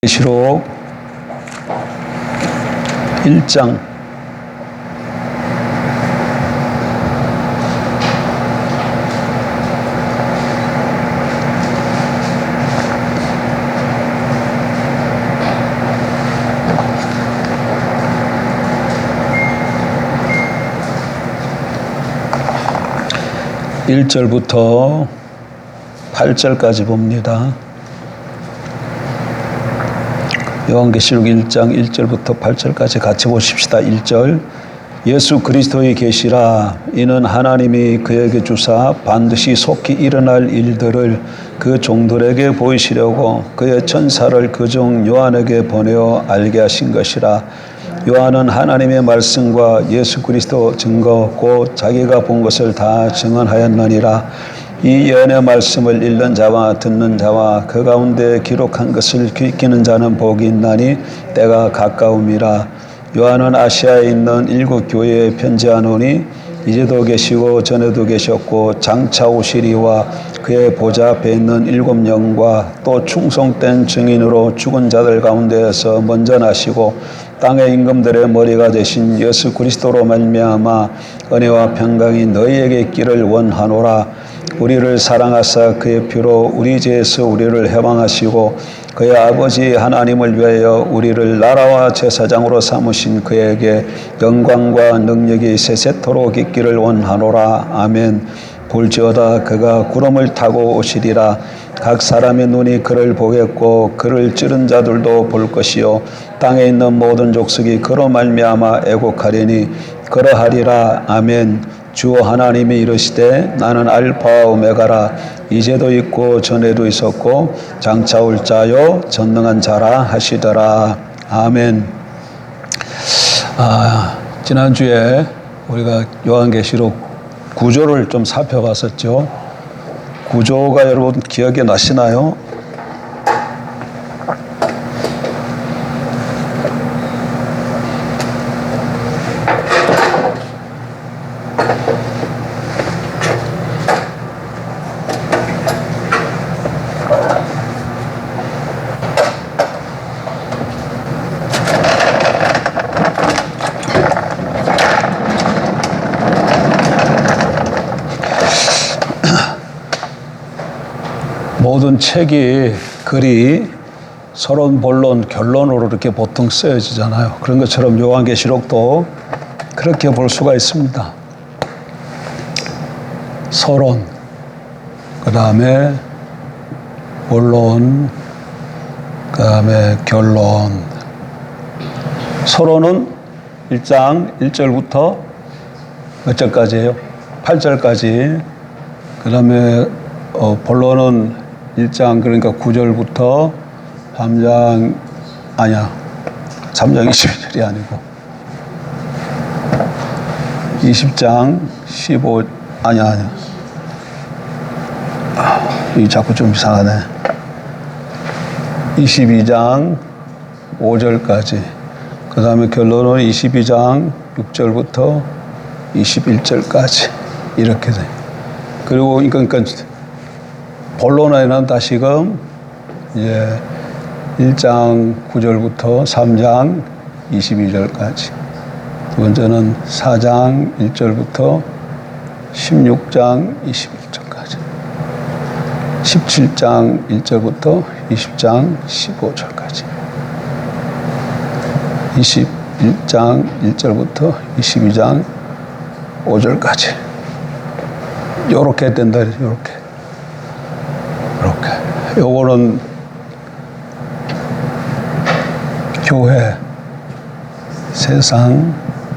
계시록 1장 (1절부터) (8절까지) 봅니다. 요한계시록 1장 1절부터 8절까지 같이 보십시다. 1절 예수 그리스도의 계시라. 이는 하나님이 그에게 주사 반드시 속히 일어날 일들을 그 종들에게 보이시려고 그의 천사를 그중 요한에게 보내어 알게 하신 것이라. 요한은 하나님의 말씀과 예수 그리스도 증거 곧 자기가 본 것을 다 증언하였느니라. 이 예언의 말씀을 읽는 자와 듣는 자와 그 가운데 기록한 것을 귀기는 자는 복이 있나니 때가 가까움이라. 요한은 아시아에 있는 7 교회에 편지하노니 이제도 계시고 전에도 계셨고 장차 오시리와 그의 보좌 앞에 있는 7 영과 또 충성된 증인으로 죽은 자들 가운데에서 먼저 나시고 땅의 임금들의 머리가 되신 예수 그리스도로 말미암아 은혜와 평강이 너희에게 있기를 원하노라. 우리를 사랑하사 그의 피로 우리 죄에서 우리를 해방하시고 그의 아버지 하나님을 위하여 우리를 나라와 제사장으로 삼으신 그에게 영광과 능력이 세세토록 있기를 원하노라. 아멘. 볼지어다 그가 구름을 타고 오시리라. 각 사람의 눈이 그를 보겠고 그를 찌른 자들도 볼 것이요 땅에 있는 모든 족속이 그로 말미암아 애곡하리니 그러하리라. 아멘. 주 하나님이 이르시되 나는 알파와 오메가라. 이제도 있고 전에도 있었고 장차 올 자요 전능한 자라 하시더라. 아멘. 지난주에 우리가 요한계시록 구조를 좀 살펴봤었죠. 구조가 여러분 기억이 나시나요? 모든 책이 글이 서론, 본론, 결론으로 이렇게 보통 쓰여지잖아요. 그런 것처럼 요한계시록도 그렇게 볼 수가 있습니다. 서론, 그 다음에 본론, 그 다음에 결론. 서론은 1장 1절부터 몇 절까지예요? 8절까지. 그 다음에 본론은 1장 그러니까 9절부터 3장 22절이 아니고 20장 15 이 자꾸 좀 이상하네. 22장 5절까지. 그 다음에 결론은 22장 6절부터 21절까지 이렇게 돼. 그리고 그러니까 본론에는 다시금 이제 1장 9절부터 3장 22절까지. 두 번째는 4장 1절부터 16장 21절까지. 17장 1절부터 20장 15절까지. 21장 1절부터 22장 5절까지. 요렇게 된다. 요렇게. 이렇게. 요거는 교회, 세상,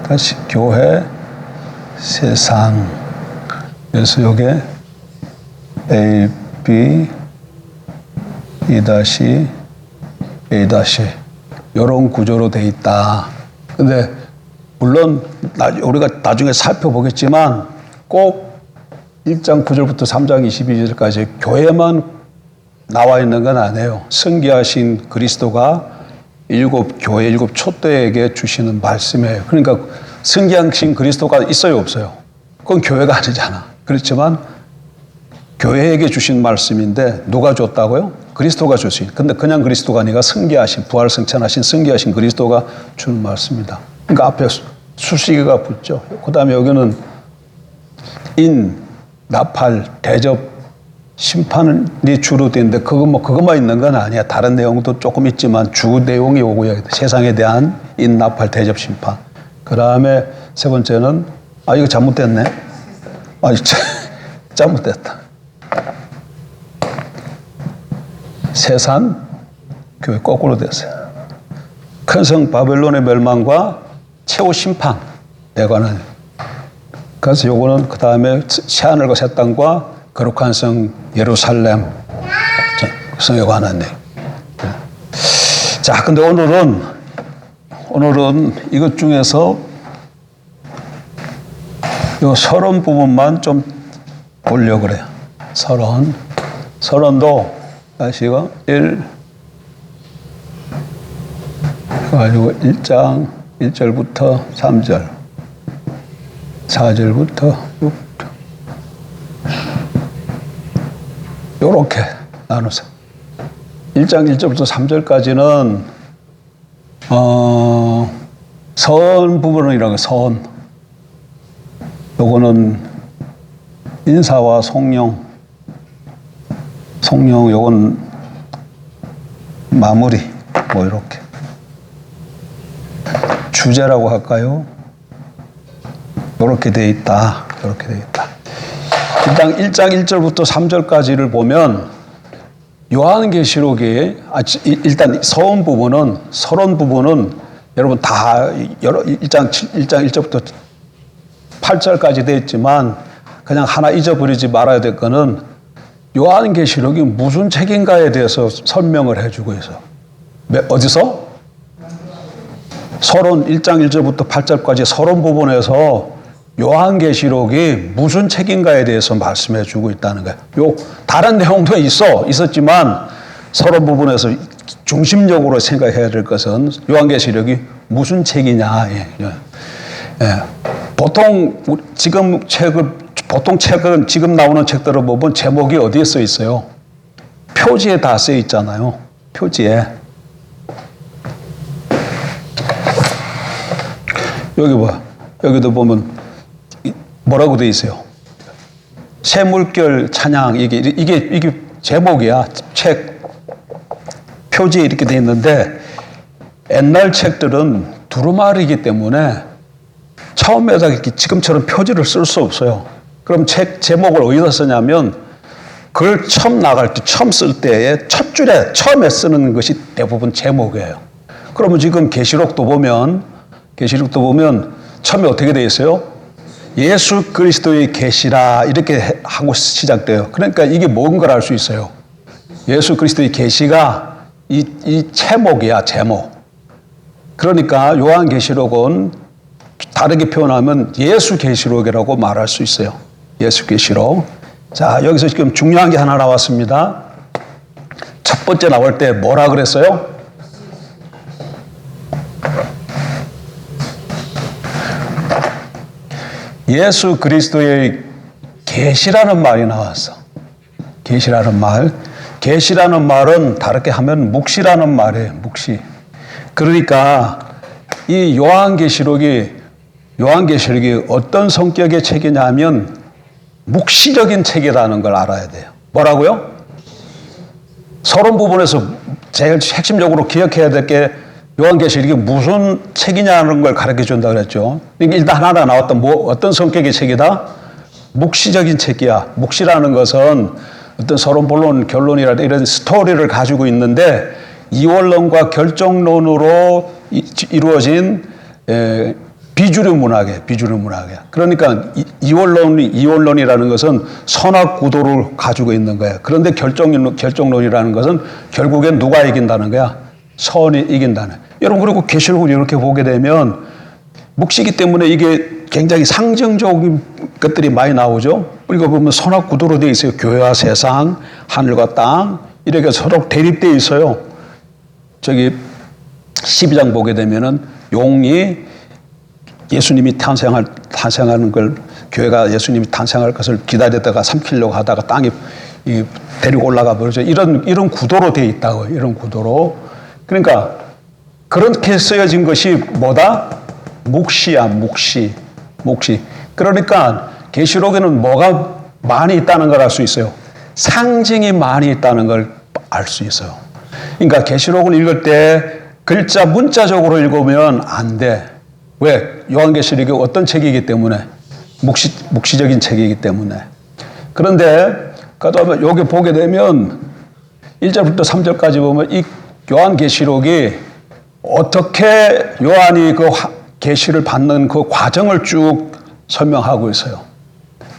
다시 교회, 세상. 그래서 요게 A, B, E-A- 요런 구조로 돼 있다. 근데 물론 우리가 나중에 살펴보겠지만 꼭 1장 9절부터 3장 22절까지 교회만 나와 있는 건 아니에요. 승귀하신 그리스도가 7 교회, 7 촛대에게 주시는 말씀이에요. 그러니까 승귀하신 그리스도가 있어요, 없어요? 그건 교회가 아니잖아. 그렇지만 교회에게 주신 말씀인데 누가 줬다고요? 그리스도가 주신. 근데 그냥 그리스도가 아니라 승계하신, 부활 승천하신 승계하신 그리스도가 준 말씀입니다. 그러니까 앞에 수식어가 붙죠. 그 다음에 여기는 인, 나팔, 대접, 심판이 주로 되는데 그것만 있는 건 아니야. 다른 내용도 조금 있지만 주 내용이 오고요. 세상에 대한 인, 나팔, 대접, 심판. 그 다음에 세 번째는 이거 잘못됐네. 잘못됐다. 세상 교회 거꾸로 됐어요. 큰 성 바벨론의 멸망과 최후 심판에 관한. 그래서 요거는 그 다음에 새하늘과 새 땅과 거룩한 성 예루살렘 성에 관한 내용. 자, 근데 오늘은 이것 중에서 요 서론 부분만 좀 보려고 그래요. 서론도 다시가 1장 1절부터 3절 4절부터 6절 요렇게 나눠서 1장 1절부터 3절까지는 선 부분이라고 선. 요거는 인사와 성령 요건 마무리 이렇게 주제라고 할까요? 이렇게 돼 있다. 일단 1장 1절부터 3절까지를 보면 요한계시록의 일단 서론 부분은 여러분 다 1장 1절부터 8절까지 되어 있지만 그냥 하나 잊어버리지 말아야 될 거는 요한계시록이 무슨 책인가에 대해서 설명을 해주고 있어. 어디서? 서론 1장 1절부터 8절까지 서론 부분에서 요한계시록이 무슨 책인가에 대해서 말씀해 주고 있다는 거예요. 다른 내용도 있었지만 서론 부분에서 중심적으로 생각해야 될 것은 요한계시록이 무슨 책이냐. 보통 책은 지금 나오는 책들을 보면 제목이 어디에 써 있어요? 표지에 다 써 있잖아요. 표지에. 여기도 보면 뭐라고 돼 있어요? 새물결 찬양 이게 제목이야. 책 표지에 이렇게 돼 있는데 옛날 책들은 두루마리이기 때문에 처음에다 이렇게 지금처럼 표지를 쓸 수 없어요. 그럼 책 제목을 어디다 쓰냐면 글 처음 쓸 때에 첫 줄에 처음에 쓰는 것이 대부분 제목이에요. 그러면 지금 계시록도 보면 처음에 어떻게 되어 있어요? 예수 그리스도의 계시라 이렇게 하고 시작돼요. 그러니까 이게 뭔가를 알 수 있어요. 예수 그리스도의 계시가 이 제목이야, 제목. 그러니까 요한계시록은 다르게 표현하면 예수 계시록이라고 말할 수 있어요. 예수 계시록. 자, 여기서 지금 중요한 게 하나 나왔습니다. 첫 번째 나올 때 뭐라 그랬어요? 예수 그리스도의 계시라는 말이 나왔어. 계시라는 말. 계시라는 말은 다르게 하면 묵시라는 말이에요. 묵시. 그러니까 이 요한계시록이 어떤 성격의 책이냐면 묵시적인 책이라는 걸 알아야 돼요. 뭐라고요? 서론 부분에서 제일 핵심적으로 기억해야 될 게 요한계시록이 무슨 책이냐는 걸 가르쳐 준다 그랬죠. 일단 하나 나왔던 어떤 성격의 책이다? 묵시적인 책이야. 묵시라는 것은 어떤 서론, 본론, 결론이라든 이런 스토리를 가지고 있는데 이원론과 결정론으로 이루어진 비주류 문학이에요. 그러니까 이원론이라는 것은 선악 구도를 가지고 있는 거야. 그런데 결정론이라는 것은 결국엔 누가 이긴다는 거야? 선이 이긴다는. 여러분, 그리고 계시록을 이렇게 보게 되면 묵시기 때문에 이게 굉장히 상징적인 것들이 많이 나오죠. 우리가 보면 선악 구도로 되어 있어요. 교회와 세상, 하늘과 땅 이렇게 서로 대립되어 있어요. 저기 12장 보게 되면은 용이 예수님이 탄생하는 걸, 교회가 예수님이 탄생할 것을 기다렸다가 삼키려고 하다가 땅이 데리고 올라가 버리죠. 이런 구도로 돼 있다고. 이런 구도로. 그러니까 그렇게 쓰여진 것이 뭐다? 묵시야, 묵시. 그러니까 계시록에는 뭐가 많이 있다는 걸 알 수 있어요. 상징이 많이 있다는 걸 알 수 있어요. 그러니까 계시록을 읽을 때 글자 문자적으로 읽으면 안 돼. 왜? 요한계시록이 어떤 책이기 때문에? 묵시적인 책이기 때문에. 그런데 그다음에 여기 보게 되면 1절부터 3절까지 보면 이 요한계시록이 어떻게 요한이 그 계시를 받는 그 과정을 쭉 설명하고 있어요.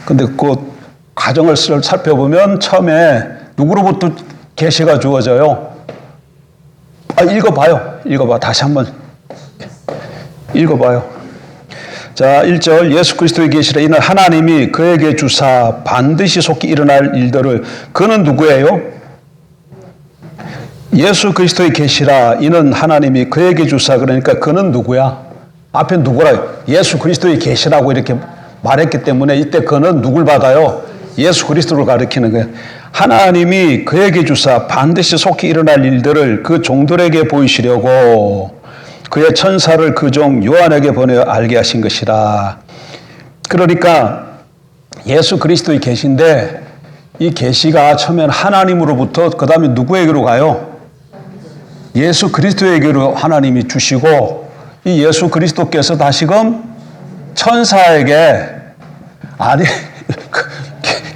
근데 그 과정을 살펴보면 처음에 누구로부터 계시가 주어져요? 읽어봐. 다시 한번 읽어봐요. 자, 1절 예수 그리스도의 계시라 이는 하나님이 그에게 주사 반드시 속히 일어날 일들을. 그는 누구예요? 예수 그리스도의 계시라 이는 하나님이 그에게 주사. 그러니까 그는 누구야? 앞에 누구라? 예수 그리스도의 계시라고 이렇게 말했기 때문에 이때 그는 누굴 받아요? 예수 그리스도를 가리키는 거예요. 하나님이 그에게 주사 반드시 속히 일어날 일들을 그 종들에게 보이시려고 그의 천사를 그 종 요한에게 보내어 알게 하신 것이라. 그러니까 예수 그리스도의 계시인데 이 계시가 처음엔 하나님으로부터 그 다음에 누구에게로 가요? 예수 그리스도에게로 하나님이 주시고 이 예수 그리스도께서 다시금 천사에게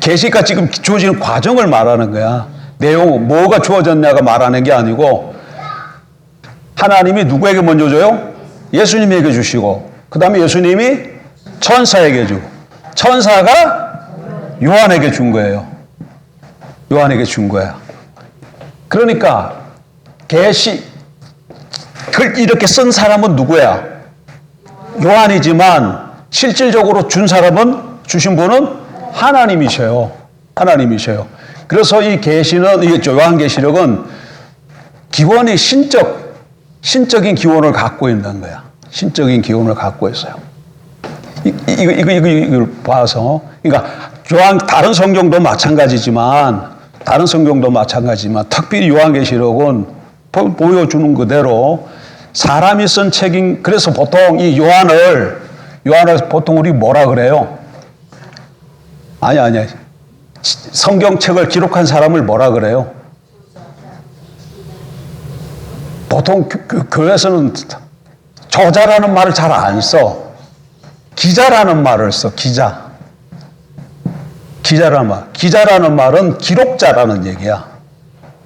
계시가 지금 주어지는 과정을 말하는 거야. 내용 뭐가 주어졌냐가 말하는 게 아니고 하나님이 누구에게 먼저 줘요? 예수님에게 주시고 그 다음에 예수님이 천사에게 주고 천사가 요한에게 준 거예요. 요한에게 준 거야. 그러니까 계시 이렇게 쓴 사람은 누구야? 요한이지만 실질적으로 주신 분은 하나님이셔요. 그래서 이 계시는 요한계시록은 기원이 신적인 기원을 갖고 있는 거야. 신적인 기원을 갖고 있어요. 이걸 봐서 그러니까 다른 성경도 마찬가지지만 특별히 요한계시록은 보여주는 그대로 사람이 쓴 책인. 그래서 보통 이 요한을 보통 우리 뭐라 그래요? 아니. 성경책을 기록한 사람을 뭐라 그래요? 보통 교회에서는 저자라는 말을 잘 안 써. 기자라는 말을 써. 기자라는 말. 기자라는 말은 기록자라는 얘기야.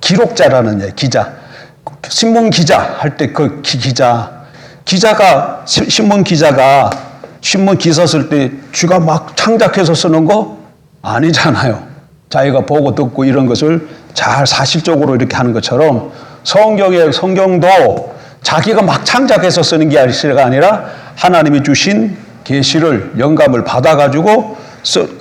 기자. 신문 기자 할 때 그 신문 기자가 신문 기사 쓸 때 쥐가 막 창작해서 쓰는 거 아니잖아요. 자기가 보고 듣고 이런 것을 잘 사실적으로 이렇게 하는 것처럼 성경도 자기가 막 창작해서 쓰는 게 아니라 하나님이 주신 계시를 영감을 받아가지고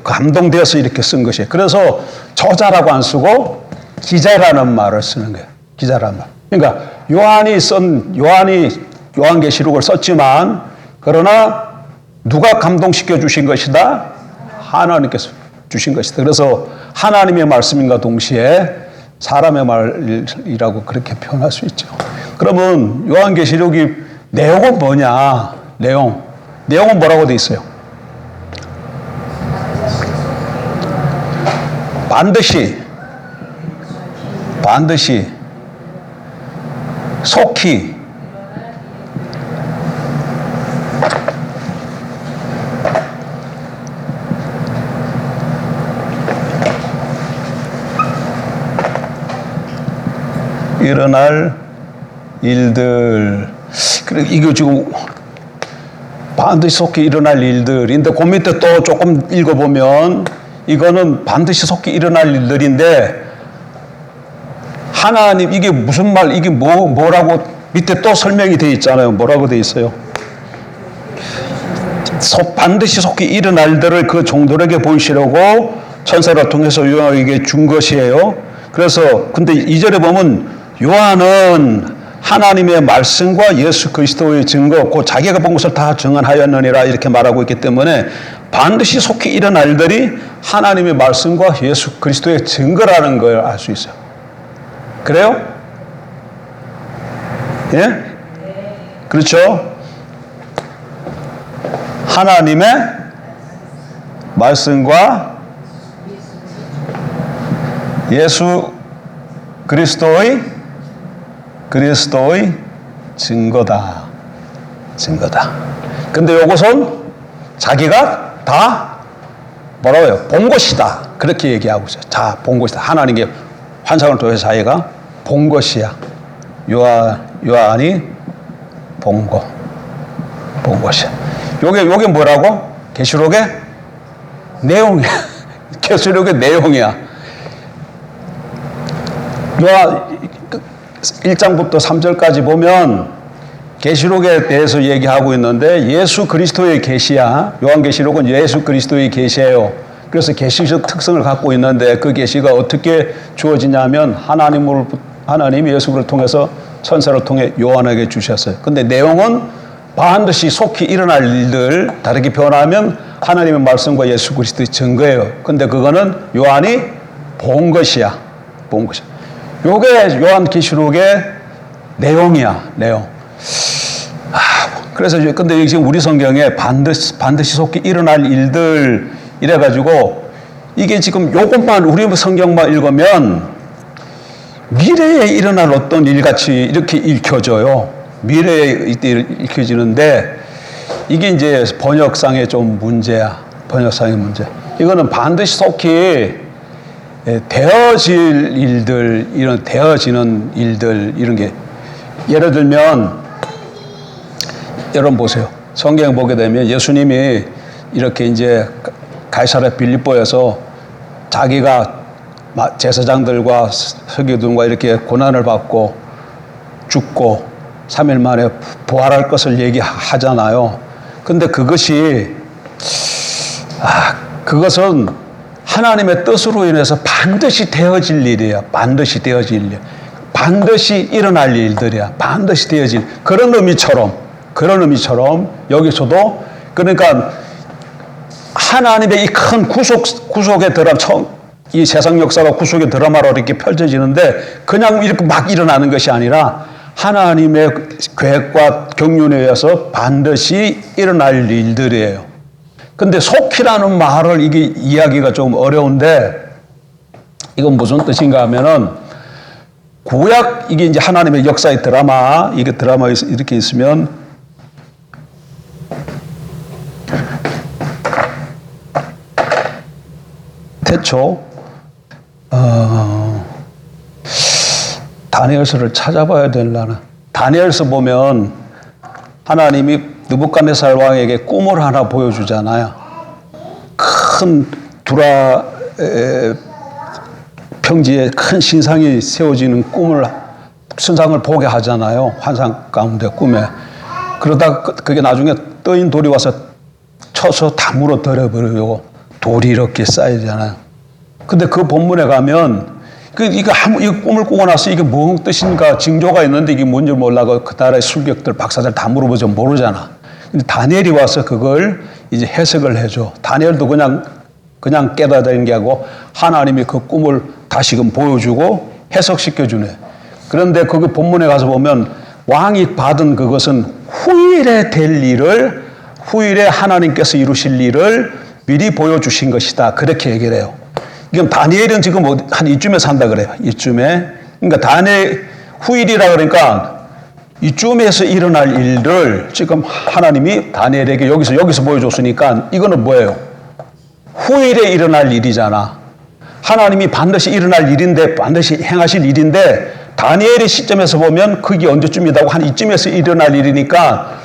감동되어서 이렇게 쓴 것이에요. 그래서 저자라고 안 쓰고 기자라는 말을 쓰는 거예요. 기자라는 말. 그러니까 요한이 요한계시록을 썼지만 그러나 누가 감동시켜 주신 것이다? 하나님께서 주신 것이다. 그래서 하나님의 말씀인가 동시에 사람의 말이라고 그렇게 표현할 수 있죠. 그러면 요한계시록이 내용은 뭐냐? 내용은 뭐라고 돼 있어요? 반드시 속히 일어날 일들. 이거 지금 반드시 속히 일어날 일들인데 그 밑에 또 조금 읽어보면 이거는 반드시 속히 일어날 일들인데 하나님 이게 무슨 말 이게 뭐라고 밑에 또 설명이 돼 있잖아요. 뭐라고 돼 있어요? 반드시 속히 일어날 일들을 그 종들에게 보이시려고 천사를 통해서 요한에게 준 것이에요. 그래서 근데 2절에 보면 요한은 하나님의 말씀과 예수 그리스도의 증거, 그 자기가 본 것을 다 증언하였느니라 이렇게 말하고 있기 때문에 반드시 속히 일어날 일들이 하나님의 말씀과 예수 그리스도의 증거라는 걸 알 수 있어요. 그래요? 예? 그렇죠? 하나님의 말씀과 예수 그리스도의 증거다. 증거다. 근데 이것은 자기가 다 뭐라고 해요? 본 것이다. 그렇게 얘기하고 있어요. 다 본 것이다. 하나님께 환상을 통해서 자기가 본 것이야. 요한이 본 것이야. 요게 뭐라고? 계시록의 내용이야. 계시록의 내용이야. 요한 1장부터 3절까지 보면 계시록에 대해서 얘기하고 있는데 예수 그리스도의 계시야. 요한계시록은 예수 그리스도의 계시예요. 그래서 계시적 특성을 갖고 있는데 그 계시가 어떻게 주어지냐면 하나님이 예수를 통해서 천사를 통해 요한에게 주셨어요. 근데 내용은 반드시 속히 일어날 일들, 다르게 표현하면 하나님의 말씀과 예수 그리스도의 증거예요. 근데 그거는 요한이 본 것이야. 본 것이야. 요게 요한계시록의 내용이야. 내용. 그래서 근데 지금 우리 성경에 반드시 속히 일어날 일들 이래가지고 이게 지금 요것만 우리 성경만 읽으면 미래에 일어날 어떤 일같이 이렇게 읽혀져요. 미래에 읽혀지는데 이게 이제 번역상의 좀 문제야. 번역상의 문제. 이거는 반드시 속히 되어질 일들, 되어지는 일들, 이런 게. 예를 들면, 여러분 보세요. 성경 보게 되면 예수님이 이렇게 이제 가이사랴 빌립보에서 자기가 제사장들과 서기관들과 이렇게 고난을 받고 죽고 3일 만에 부활할 것을 얘기하잖아요. 근데 그것은 하나님의 뜻으로 인해서 반드시 되어질 일이야. 반드시 되어질 일. 반드시 일어날 일들이야. 반드시 되어질. 그런 의미처럼 여기서도 그러니까 하나님의 이 큰 구속의 드라마, 이 세상 역사가 구속의 드라마로 이렇게 펼쳐지는데 그냥 이렇게 막 일어나는 것이 아니라 하나님의 계획과 경륜에 의해서 반드시 일어날 일들이에요. 근데 속히라는 말을 이게 이야기가 좀 어려운데 이건 무슨 뜻인가 하면은 구약 이게 이제 하나님의 역사의 드라마 이게 드라마에 이렇게 있으면 태초 다니엘서를 찾아봐야 되려나. 다니엘서 보면 하나님이 느부갓네살 왕에게 꿈을 하나 보여주잖아요. 큰 두라 평지에 큰 신상이 세워지는 신상을 보게 하잖아요. 환상 가운데 꿈에. 그러다 그게 나중에 떠인 돌이 와서 쳐서 다 물어버려요. 돌이 이렇게 쌓이잖아요. 근데 그 본문에 가면 이 꿈을 꾸고 나서 이게 뭔 뜻인가 징조가 있는데 이게 뭔지 몰라고 그 나라의 술객들 박사들 다 물어보죠. 모르잖아. 근데 다니엘이 와서 그걸 이제 해석을 해줘. 다니엘도 그냥 깨달은 게 아니고 하나님이 그 꿈을 다시금 보여주고 해석시켜 주네. 그런데 거기 본문에 가서 보면 왕이 받은 그것은 후일에 될 일을 후일에 하나님께서 이루실 일을 미리 보여주신 것이다. 그렇게 얘기를 해요. 그럼 다니엘은 지금 한 이쯤에 산다 그래요. 이쯤에. 그러니까 다니엘 후일이라 그러니까 이쯤에서 일어날 일을 지금 하나님이 다니엘에게 여기서 보여줬으니까 이거는 뭐예요? 후일에 일어날 일이잖아. 하나님이 반드시 일어날 일인데 반드시 행하실 일인데 다니엘의 시점에서 보면 그게 언제쯤이다고 한 이쯤에서 일어날 일이니까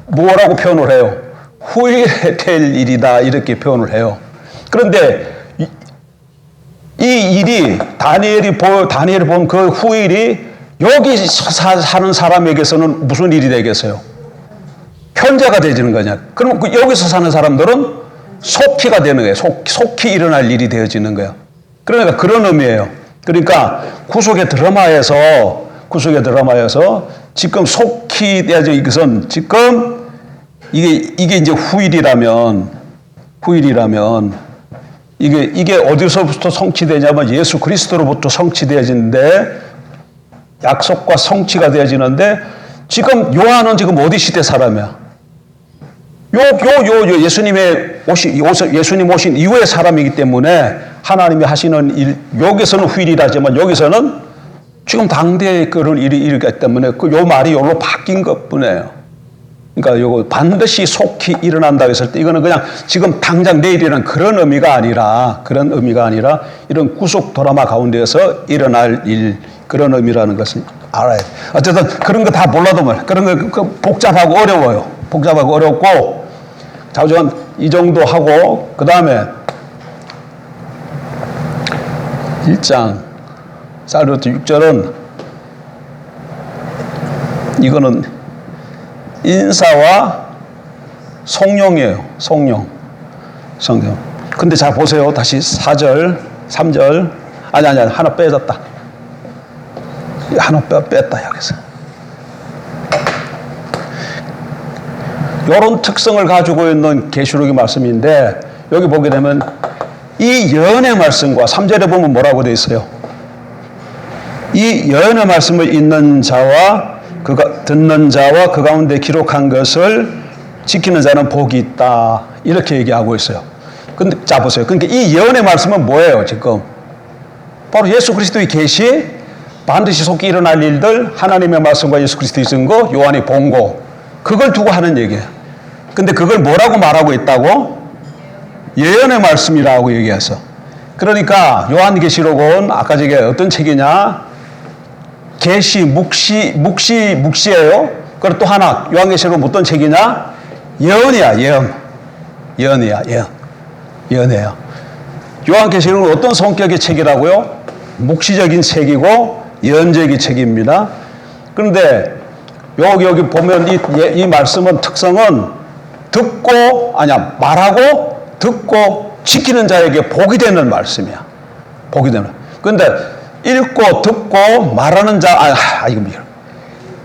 뭐라고 표현을 해요? 후일에 될 일이다 이렇게 표현을 해요. 그런데 이 일이 다니엘이 본 그 후일이 여기 사는 사람에게서는 무슨 일이 되겠어요? 현재가 되지는 거냐? 그럼 여기서 사는 사람들은 속히가 되는 거예요. 속히 일어날 일이 되어지는 거예요. 그러니까 그런 의미예요. 그러니까 구속의 드라마에서 구속의 드라마여서 지금 속히 되어져 이것은 지금 이게 이제 후일이라면 이게 어디서부터 성취되냐면 예수 그리스도로부터 성취되어지는데 약속과 성취가 되어지는데 지금 요한은 지금 어디 시대 사람이야? 예수님 오신 이후의 사람이기 때문에 하나님이 하시는 일, 여기서는 후일이라지만 여기서는 지금 당대의 그런 일이 일이기 때문에 요 말이 요로 바뀐 것 뿐이에요. 그러니까 요거 반드시 속히 일어난다고 했을 때 이거는 그냥 지금 당장 내일이라는 그런 의미가 아니라 이런 구속 드라마 가운데에서 일어날 일, 그런 의미라는 것을 알아야 돼. 어쨌든 그런 거 다 몰라도 그런 거 복잡하고 어려워요. 복잡하고 어렵고 자, 우선 이 정도 하고 그 다음에 1장 사르트 6절은 이거는 인사와 성령이에요. 성령. 근데 자 보세요. 다시 4절, 3절. 아니 하나 빼졌다. 하나 뺐다 여기서. 이런 특성을 가지고 있는 계시록의 말씀인데 여기 보게 되면 이 예언의 말씀과 3절에 보면 뭐라고 되어 있어요? 이 예언의 말씀을 읽는 자와 듣는 자와 그 가운데 기록한 것을 지키는 자는 복이 있다. 이렇게 얘기하고 있어요. 근데 자 보세요. 그러니까 이 예언의 말씀은 뭐예요, 지금? 바로 예수 그리스도의 계시, 반드시 속히 일어날 일들, 하나님의 말씀과 예수 그리스도의 증거, 요한이 본 거, 그걸 두고 하는 얘기예요. 근데 그걸 뭐라고 말하고 있다고? 예언의 말씀이라고 얘기해서. 그러니까 요한계시록은 아까 저게 어떤 책이냐? 계시, 묵시예요. 그리고 또 하나 요한계시록은 어떤 책이냐? 예언이야, 예언이에요. 요한계시록은 어떤 성격의 책이라고요? 묵시적인 책이고 예언적인 책입니다. 그런데 여기 보면 이 말씀은 특성은 말하고 듣고 지키는 자에게 복이 되는 말씀이야. 복이 되는. 그런데 읽고 듣고 말하는 자,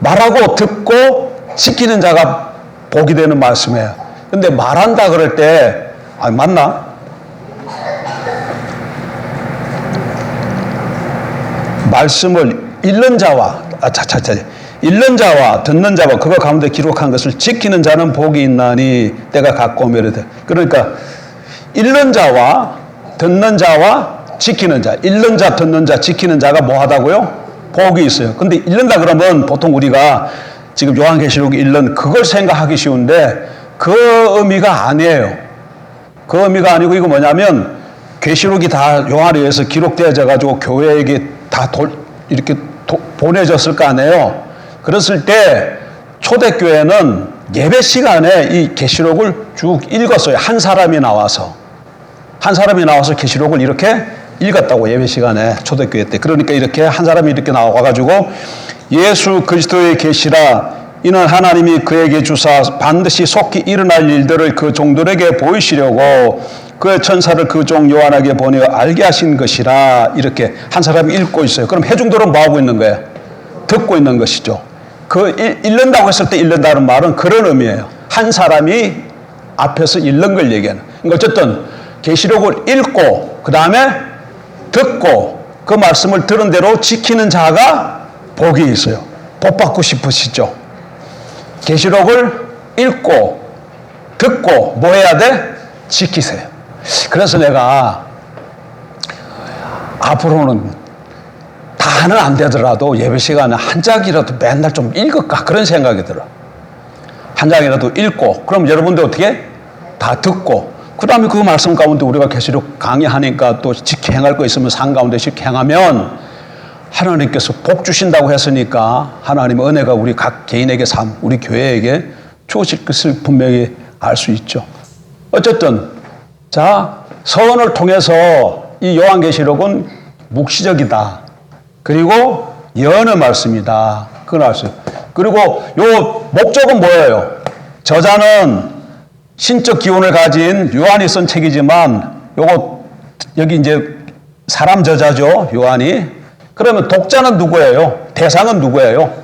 말하고 듣고 지키는 자가 복이 되는 말씀이에요. 근데 말한다 그럴 때, 맞나? 말씀을 읽는 자와, 읽는 자와 듣는 자와 그거 가운데 기록한 것을 지키는 자는 복이 있나니 때가 가까우며 이르되. 그러니까 읽는 자와 듣는 자와 지키는 자, 읽는 자, 듣는 자, 지키는 자가 뭐 하다고요? 복이 있어요. 근데 읽는다 그러면 보통 우리가 지금 요한계시록 읽는 그걸 생각하기 쉬운데 그 의미가 아니에요. 그 의미가 아니고 이거 뭐냐면 계시록이 다 요한에 의해서 기록되어져 가지고 교회에게 다 이렇게 보내졌을 거 아니에요. 그랬을 때 초대교회는 예배 시간에 이 계시록을 쭉 읽었어요. 한 사람이 나와서 계시록을 이렇게 읽었다고, 예배 시간에 초대교회 때. 그러니까 이렇게 한 사람이 이렇게 나와가지고 예수 그리스도의 계시라 이는 하나님이 그에게 주사 반드시 속히 일어날 일들을 그 종들에게 보이시려고 그 천사를 그 종 요한에게 보내어 알게 하신 것이라. 이렇게 한 사람이 읽고 있어요. 그럼 회중들은 뭐 하고 있는 거예요? 듣고 있는 것이죠. 읽는다고 했을 때 읽는다는 말은 그런 의미예요. 한 사람이 앞에서 읽는 걸 얘기하는. 그러니까 어쨌든 계시록을 읽고 그 다음에 듣고 그 말씀을 들은 대로 지키는 자가 복이 있어요. 복 받고 싶으시죠? 계시록을 읽고 듣고 뭐 해야 돼? 지키세요. 그래서 내가 앞으로는 다는 안 되더라도 예배 시간에 한 장이라도 맨날 좀 읽을까 그런 생각이 들어. 한 장이라도 읽고 그럼 여러분들 어떻게? 다 듣고 그 다음에 그 말씀 가운데 우리가 계시록 강의하니까 또 지켜 행할 거 있으면 상 가운데 지켜 행하면 하나님께서 복 주신다고 했으니까 하나님의 은혜가 우리 각 개인에게 우리 교회에게 주어질 것을 분명히 알 수 있죠. 어쨌든 자, 서원을 통해서 이 요한계시록은 묵시적이다. 그리고 예언의 말씀이다. 그걸 알 수 있어요. 그리고 요 목적은 뭐예요? 저자는 신적 기운을 가진 요한이 쓴 책이지만 여기 이제 사람 저자죠. 요한이. 그러면 독자는 누구예요? 대상은 누구예요?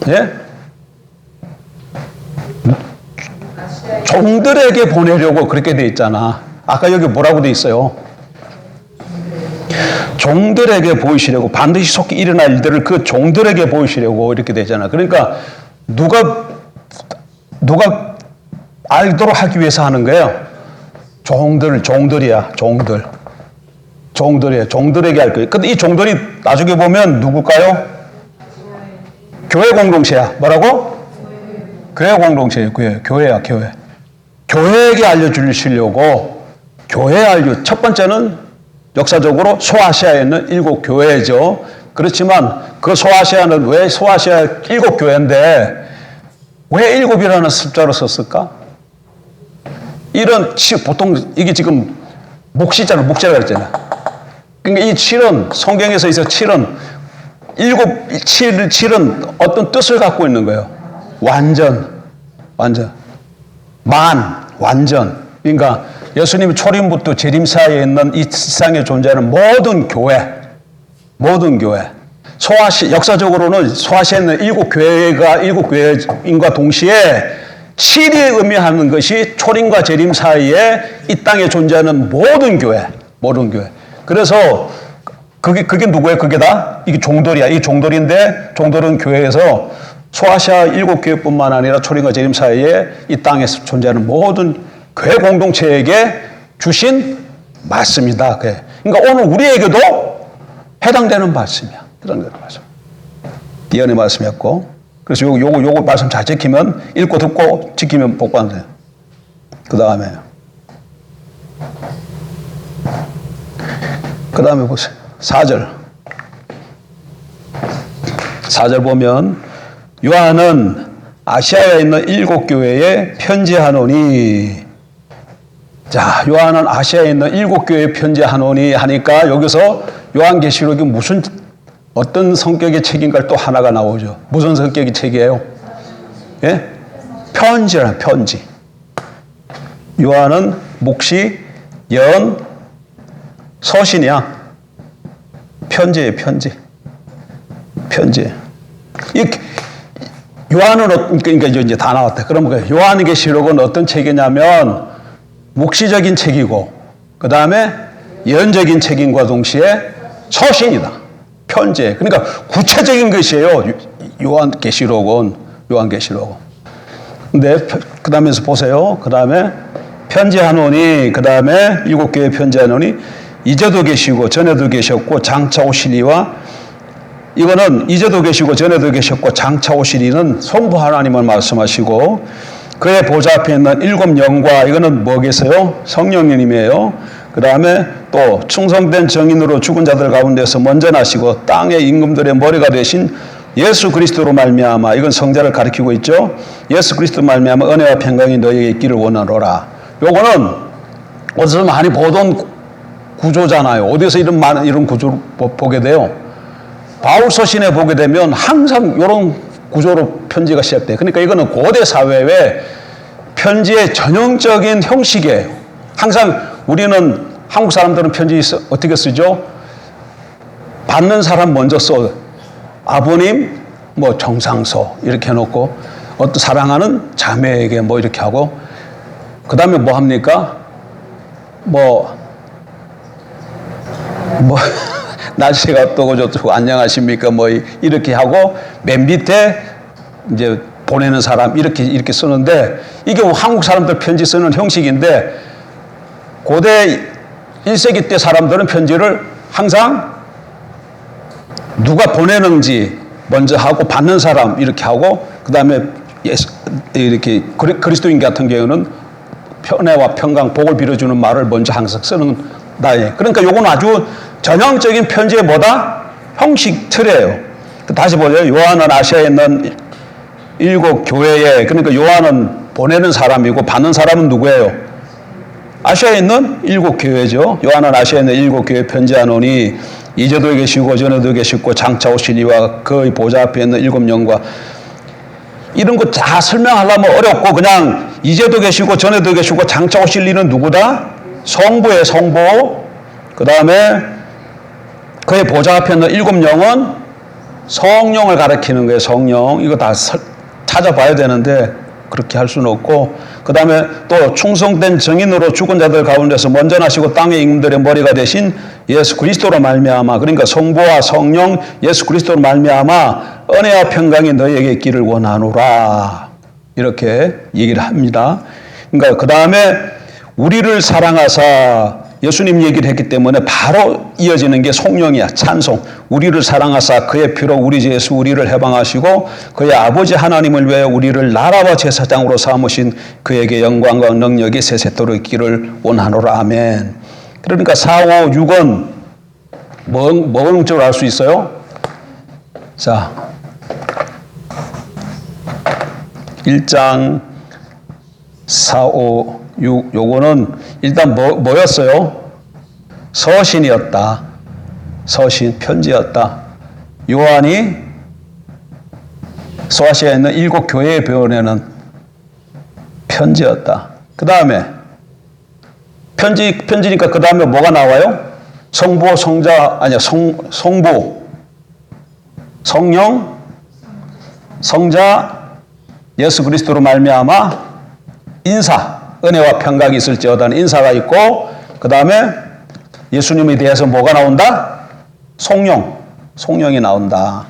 예? 종들에게 보내려고 그렇게 돼 있잖아. 아까 여기 뭐라고 돼 있어요? 종들에게 보이시려고, 반드시 속히 일어날 일들을 그 종들에게 보이시려고 이렇게 되잖아. 그러니까 누가 알도록 하기 위해서 하는 거예요? 종들이야. 종들에게 할 거예요. 근데 이 종들이 나중에 보면 누굴까요? 교회 공동체야. 뭐라고? 교회 공동체예요. 교회야. 교회에게 알려주시려고, 첫 번째는 역사적으로 소아시아에 있는 7교회죠. 그렇지만 그 소아시아는 왜 소아시아 7교회인데 왜 7이라는 숫자로 썼을까? 보통 이게 지금 목시자라 그랬잖아요. 그러니까 이 7은, 성경에서 있어 7은, 7은 어떤 뜻을 갖고 있는 거예요. 완전. 완전. 그러니까 예수님 초림부터 재림 사이에 있는 이 세상에 존재하는 모든 교회. 역사적으로는 소아시아에 있는 7교회인과 동시에 7이 의미하는 것이 초림과 재림 사이에 이 땅에 존재하는 모든 교회. 그래서 그게 누구예요? 그게 다? 이게 종들이야. 이 종들인데, 종들은 교회에서 소아시아 7교회뿐만 아니라 초림과 재림 사이에 이 땅에서 존재하는 모든 교회 공동체에게 주신 말씀이다. 그러니까 오늘 우리에게도 해당되는 말씀이야. 예언의 말씀이었고. 그래서 요거 말씀 잘 지키면, 읽고 듣고 지키면 복받는 돼요. 그 다음에 보세요. 4절 보면, 요한은 아시아에 있는 7교회에 편지하노니. 자, 요한은 아시아에 있는 7교회에 편지하노니 하니까 여기서 요한계시록이 어떤 성격의 책인가 또 하나가 나오죠. 무슨 성격의 책이에요? 예? 편지라, 편지. 요한은 묵시, 예언, 서신이야. 편지예요, 편지. 요한은, 그러니까 이제 다 나왔다. 그럼 요한계시록은 어떤 책이냐면, 묵시적인 책이고, 그 다음에 예언적인 책임과 동시에 서신이다. 편지. 그러니까 구체적인 것이에요. 요한계시록은. 근데 그 다음에서 보세요. 그 다음에 편지하노니, 그 다음에 7교회 편지하노니, 이제도 계시고 전에도 계셨고 장차 오시리와, 이거는 이제도 계시고 전에도 계셨고 장차 오시리는 성부 하나님을 말씀하시고, 그의 보좌 앞에 있는 7영과, 이거는 뭐겠어요? 성령님이에요. 그 다음에 또 충성된 정인으로 죽은 자들 가운데서 먼저 나시고 땅의 임금들의 머리가 되신 예수 그리스도로 말미암아, 이건 성자를 가리키고 있죠. 예수 그리스도 말미암아 은혜와 평강이 너희에게 있기를 원하노라. 요거는 어디서 많이 보던 구조잖아요. 어디서 이런 구조를 보게 돼요? 바울 서신에 보게 되면 항상 이런 구조로 편지가 시작돼요. 그러니까 이거는 고대 사회의 편지의 전형적인 형식이에요. 항상 우리는, 한국 사람들은 편지 어떻게 쓰죠? 받는 사람 먼저 써. 아버님, 정상서 이렇게 해놓고, 어떤 사랑하는 자매에게 이렇게 하고, 그 다음에 뭐 합니까? 날씨가 어떠고 저떠고 안녕하십니까? 이렇게 하고, 맨 밑에 이제 보내는 사람 이렇게 쓰는데, 이게 한국 사람들 편지 쓰는 형식인데, 고대 1세기 때 사람들은 편지를 항상 누가 보내는지 먼저 하고, 받는 사람 이렇게 하고, 그 다음에 이렇게 그리스도인 같은 경우는 편애와 평강, 복을 빌어주는 말을 먼저 항상 쓰는 나에. 그러니까 요건 아주 전형적인 편지의 형식 틀이에요. 다시 보세요. 요한은 아시아에 있는 7교회에, 그러니까 요한은 보내는 사람이고 받는 사람은 누구예요? 아시아에 있는 7교회죠. 요한은 아시아에 있는 7교회에 편지하노니, 이제도 계시고 전에도 계시고 장차 오시리와 그의 보좌 앞에 있는 7영과, 이런 거 다 설명하려면 어렵고, 그냥 이제도 계시고 전에도 계시고 장차 오실 이는 누구다? 성부의 성부. 그 다음에 그의 보좌 앞에 있는 7영은 성령을 가리키는 거예요. 성령. 이거 다 찾아봐야 되는데 그렇게 할 수는 없고, 그 다음에 또 충성된 증인으로 죽은 자들 가운데서 먼저 나시고 땅의 임금들의 머리가 되신 예수 그리스도로 말미암아, 그러니까 성부와 성령 예수 그리스도로 말미암아 은혜와 평강이 너희에게 있기를 원하노라, 이렇게 얘기를 합니다. 그러니까 그 다음에 우리를 사랑하사, 예수님 얘기를 했기 때문에 바로 이어지는 게 성령이야. 찬송. 우리를 사랑하사 그의 피로 우리 주 예수 우리를 해방하시고 그의 아버지 하나님을 위해 우리를 나라와 제사장으로 삼으신 그에게 영광과 능력이 세세토록 있기를 원하노라. 아멘. 그러니까 4, 5, 6은 뭔 줄 알 수 있어요? 자, 1장 4, 5, 6, 요거는 일단 뭐였어요? 서신이었다. 서신, 편지였다. 요한이 소아시아에 있는 7 교회에 보내는 편지였다. 그 다음에 편지니까 그 다음에 뭐가 나와요? 성부, 성자, 아니야, 성부, 성령, 성자, 예수 그리스도로 말미암아 인사, 은혜와 평강이 있을지어다는 인사가 있고, 그 다음에 예수님에 대해서 뭐가 나온다? 성령이 나온다.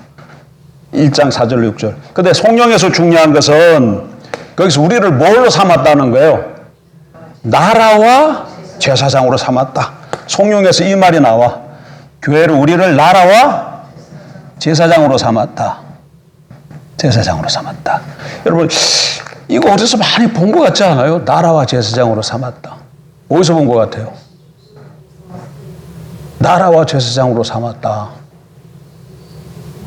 1장 4절 6절. 근데 성령에서 중요한 것은 거기서 우리를 뭘로 삼았다는 거예요? 나라와 제사장으로 삼았다. 성령에서 이 말이 나와. 교회를, 우리를 나라와 제사장으로 삼았다. 제사장으로 삼았다. 여러분, 이거 어디서 많이 본 것 같지 않아요? 나라와 제사장으로 삼았다. 어디서 본 것 같아요? 나라와 제사장으로 삼았다.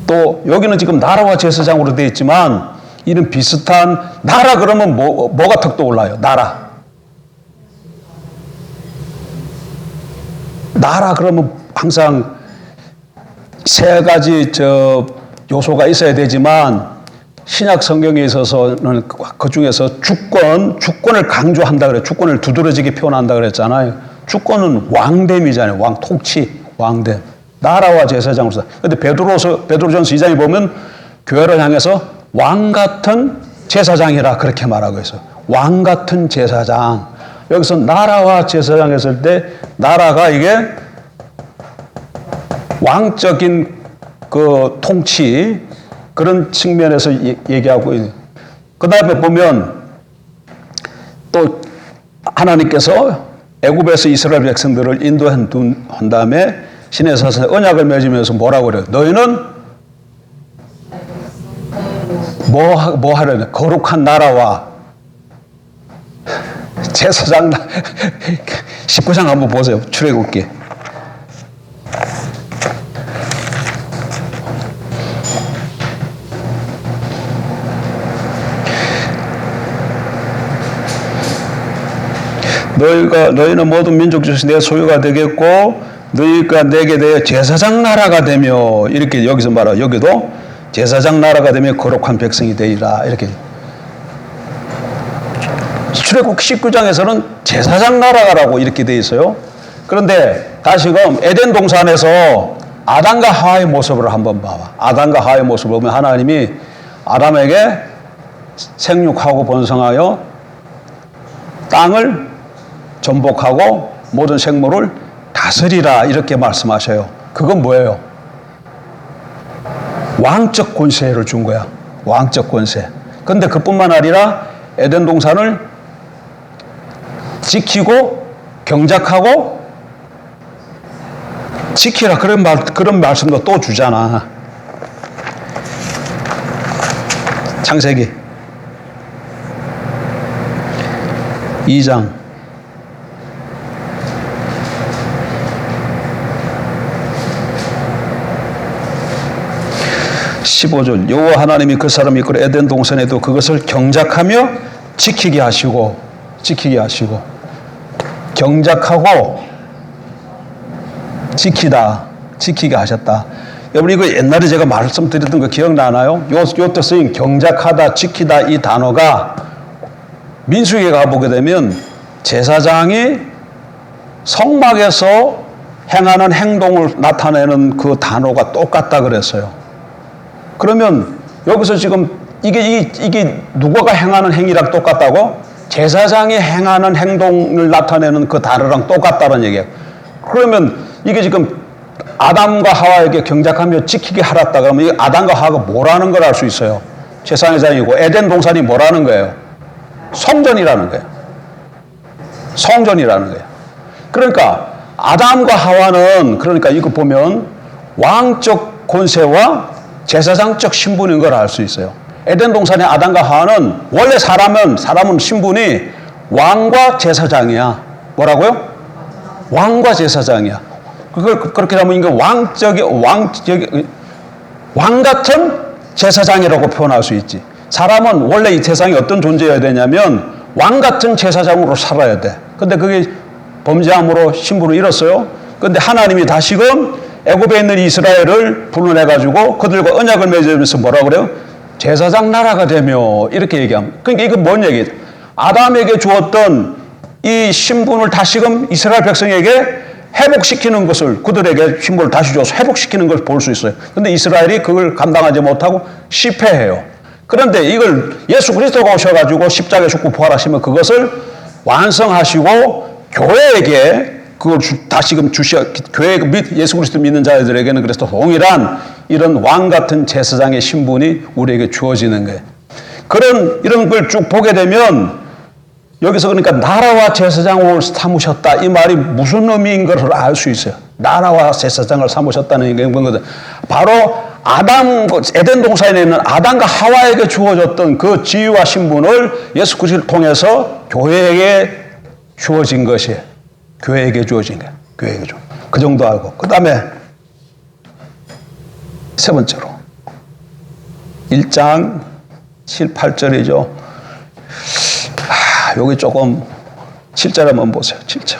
또 여기는 지금 나라와 제사장으로 되어 있지만 이런 비슷한, 나라 그러면 뭐가 턱 떠올라요? 나라 그러면 항상 세 가지 요소가 있어야 되지만 신약 성경에 있어서는 그 중에서 주권을 강조한다 그래요. 주권을 두드러지게 표현한다 그랬잖아요. 주권은 왕됨이잖아요. 통치, 왕됨. 나라와 제사장으로서. 근데 베드로전서 2장에 보면 교회를 향해서 왕 같은 제사장이라 그렇게 말하고 있어요. 왕 같은 제사장. 여기서 나라와 제사장 했을 때 나라가 이게 왕적인 그 통치, 그런 측면에서 얘기하고 있어요. 그 다음에 보면 또 하나님께서 애굽에서 이스라엘 백성들을 인도한 다음에 신의 사슬에 언약을 맺으면서 뭐라고 그래요? 너희는 뭐 하려냐? 거룩한 나라와 제사장 19장 한번 보세요. 출애굽기. 너희는 모든 민족 중에서 내 소유가 되겠고 너희가 내게 대해 제사장 나라가 되며, 이렇게 여기서 말하고, 여기도 제사장 나라가 되며 거룩한 백성이 되리라, 이렇게. 출애굽 19장에서는 제사장 나라라고 이렇게 되어 있어요. 그런데 다시금 에덴 동산에서 아담과 하와의 모습을 한번 봐봐. 아담과 하와의 모습을 보면 하나님이 아담에게 생육하고 번성하여 땅을 전복하고 모든 생물을 다스리라, 이렇게 말씀하셔요. 그건 뭐예요? 왕적 권세를 준 거야. 왕적 권세. 근데 그뿐만 아니라 에덴 동산을 지키고 경작하고 지키라, 그런 말씀도 또 주잖아. 창세기 2장 15절. 여호와 하나님이 그 사람이 이끌어 에덴 동산에도 그것을 경작하며 지키게 하시고 경작하고 지키게 하셨다. 여러분, 이거 옛날에 제가 말씀드렸던 거 기억나나요? 요때 쓰인 경작하다, 지키다, 이 단어가 민수기에 가보게 되면 제사장이 성막에서 행하는 행동을 나타내는 그 단어가 똑같다 그랬어요. 그러면 여기서 지금 이게 누구가 행하는 행위랑 똑같다고? 제사장이 행하는 행동을 나타내는 그 단어랑 똑같다는 얘기예요. 그러면 이게 지금 아담과 하와에게 경작하며 지키게 하랐다 그러면 이 아담과 하와가 뭐라는 걸 알 수 있어요. 제사장이고 에덴 동산이 뭐라는 거예요? 성전이라는 거예요. 성전이라는 거예요. 그러니까 아담과 하와는 그러니까 이거 보면 왕적 권세와 제사장적 신분인 걸 알 수 있어요. 에덴 동산의 아담과 하와는 원래 사람은 신분이 왕과 제사장이야. 뭐라고요? 왕과 제사장이야. 그걸 그렇게 하면 이게 왕 같은 제사장이라고 표현할 수 있지. 사람은 원래 이 세상에 어떤 존재여야 되냐면 왕 같은 제사장으로 살아야 돼. 근데 그게 범죄함으로 신분을 잃었어요. 근데 하나님이 다시금 애굽에 있는 이스라엘을 불러내가지고 그들과 언약을 맺으면서 뭐라 그래요? 제사장 나라가 되며 이렇게 얘기합니다. 그러니까 이건 뭔 얘기예요? 아담에게 주었던 이 신분을 다시금 이스라엘 백성에게 회복시키는 것을 그들에게 신분을 다시 줘서 회복시키는 걸 볼 수 있어요. 그런데 이스라엘이 그걸 감당하지 못하고 실패해요. 그런데 이걸 예수 그리스도가 오셔가지고 십자가에 죽고 부활하시면 그것을 완성하시고 교회에게 그걸 다시금 교회 예수 그리스도 믿는 자들에게는 그래서 동일한 이런 왕 같은 제사장의 신분이 우리에게 주어지는 거예요. 이런 걸 쭉 보게 되면 여기서 그러니까 나라와 제사장을 삼으셨다 이 말이 무슨 의미인 것을 알 수 있어요. 나라와 제사장을 삼으셨다는 것은 바로 에덴 동산에 있는 아담과 하와에게 주어졌던 그 지위와 신분을 예수 그리스도를 통해서 교회에게 주어진 것이에요. 교회에게 주어진 거예요. 교회에게 주. 그 정도 알고 그 다음에 세 번째로 1장 7, 8절이죠. 여기 조금 7절 한번 보세요. 7절.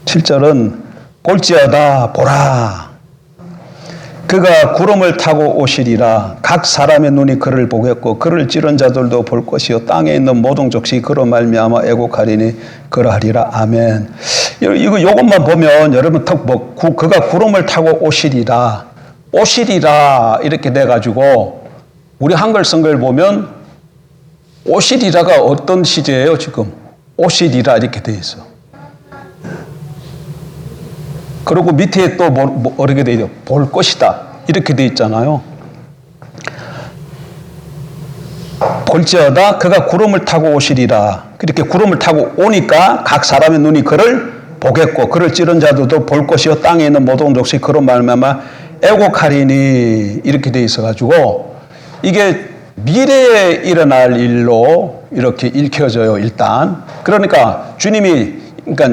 7절은 볼지어다 보라. 그가 구름을 타고 오시리라. 각 사람의 눈이 그를 보겠고 그를 찌른 자들도 볼 것이요 땅에 있는 모든 족속이 그로 말미암아 애곡하리니 그러하리라. 아멘. 이것만 보면 여러분 그가 구름을 타고 오시리라. 오시리라 이렇게 돼 가지고 우리 한글 성경을 보면 오시리라가 어떤 시제예요, 지금? 오시리라 이렇게 돼 있어. 그리고 밑에 또 이렇게 돼 있죠. 볼 것이다. 이렇게 돼 있잖아요. 볼지어다 그가 구름을 타고 오시리라. 그렇게 구름을 타고 오니까 각 사람의 눈이 그를 보겠고 그를 찌른 자들도 볼 것이요 땅에 있는 모든 족속이 그로 말미암아 애곡하리니 이렇게 돼 있어 가지고 이게 미래에 일어날 일로 이렇게 읽혀져요, 일단. 그러니까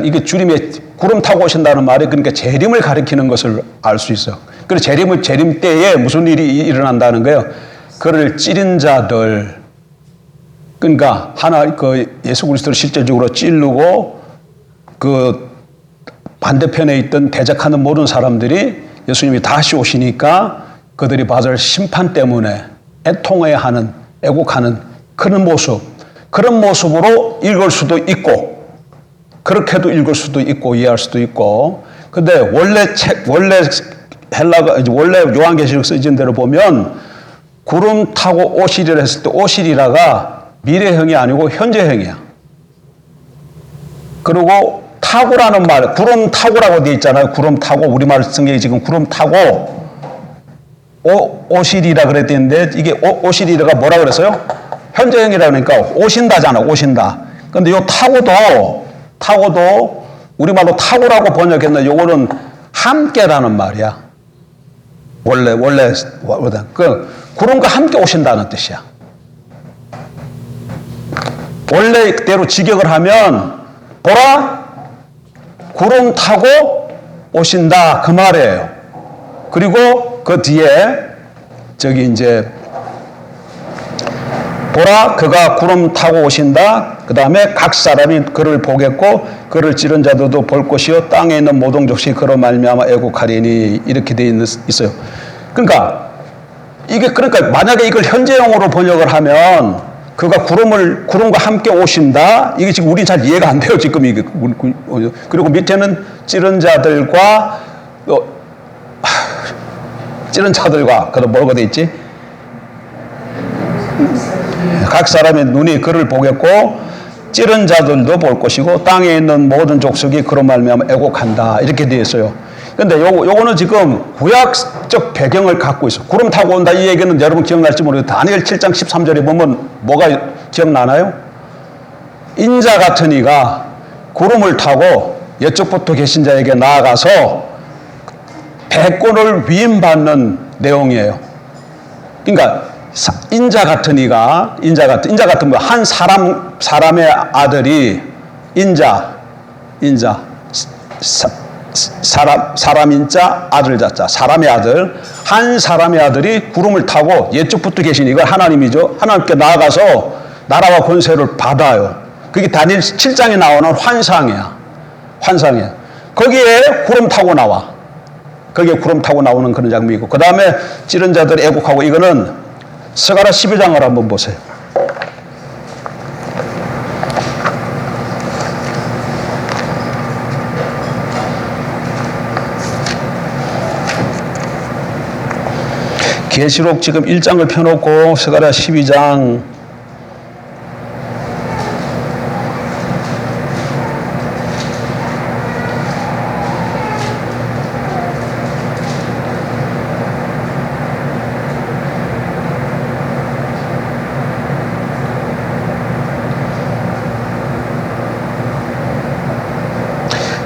이게 주님의 구름 타고 오신다는 말이 그러니까 재림을 가리키는 것을 알 수 있어요. 그래서 재림 때에 무슨 일이 일어난다는 거예요? 그를 찌른 자들. 그러니까 예수 그리스도를 실질적으로 찌르고 그 반대편에 있던 대적하는 모든 사람들이 예수님이 다시 오시니까 그들이 받을 심판 때문에 애통해야 하는, 애곡하는 그런 모습으로 읽을 수도 있고, 그렇게도 읽을 수도 있고, 이해할 수도 있고, 근데 원래 요한계시록 쓰여진 대로 보면, 구름 타고 오시리라 했을 때, 오시리라가 미래형이 아니고 현재형이야. 그리고 타고라는 말, 구름 타고라고 되어 있잖아요. 구름 타고, 우리말 성경이 지금 구름 타고, 오시리라 그랬는데 이게 오시리라가 뭐라 그랬어요? 현재형이라 그러니까 오신다잖아. 오신다. 근데 요 타고도 우리말로 타고라고 번역했는데 요거는 함께라는 말이야. 원래 그 구름과 함께 오신다는 뜻이야. 원래대로 직역을 하면 보라 구름 타고 오신다 그 말이에요. 그리고 그 뒤에 보라 그가 구름 타고 오신다. 그 다음에 각 사람이 그를 보겠고 그를 찌른 자들도 볼 것이요 땅에 있는 모든 족속이 그로 말미암아 애곡하리니 이렇게 돼 있어요. 그러니까 만약에 이걸 현재형으로 번역을 하면 그가 구름과 함께 오신다. 이게 지금 우린 잘 이해가 안 돼요. 지금 이게. 그리고 밑에는 찌른 자들과 그다음 뭐가 돼 있지? 각 사람의 눈이 그를 보겠고 찌른 자들도 볼 것이고 땅에 있는 모든 족속이 그로 말미암아 애곡한다. 이렇게 되어 있어요. 근데 요거는 지금 구약적 배경을 갖고 있어. 구름 타고 온다 이 얘기는 여러분 기억날지 모르겠어요. 다니엘 7장 13절에 보면 뭐가 기억나나요? 인자 같은 이가 구름을 타고 이쪽부터 계신 자에게 나아가서 백권을 위임받는 내용이에요. 그러니까 인자 같은 이가 인자 같은 뭐 한 사람의 아들이 사람 인자 아들 자자 사람의 아들 한 사람의 아들이 구름을 타고 예쪽부터 계신 이걸 하나님이죠. 하나님께 나아가서 나라와 권세를 받아요. 그게 다니엘 7장에 나오는 환상이야. 거기에 구름 타고 나와. 거기에 구름 타고 나오는 그런 장면이고 그 다음에 찌른 자들이 애곡하고 이거는 스가랴 12장을 한번 보세요. 계시록 지금 1장을 펴놓고 스가랴 12장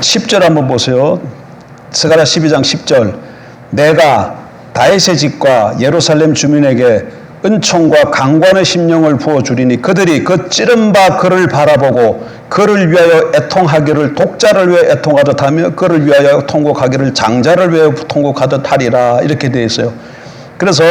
(10절) 한번 보세요. 스가랴 12장 10절 내가 다윗의 집과 예루살렘 주민에게 은총과 강권의 심령을 부어주리니 그들이 그 찌른 바 그를 바라보고 그를 위하여 애통하기를 독자를 위하여 애통하듯 하며 그를 위하여 통곡하기를 장자를 위하여 통곡하듯 하리라. 이렇게 되어 있어요. 그래서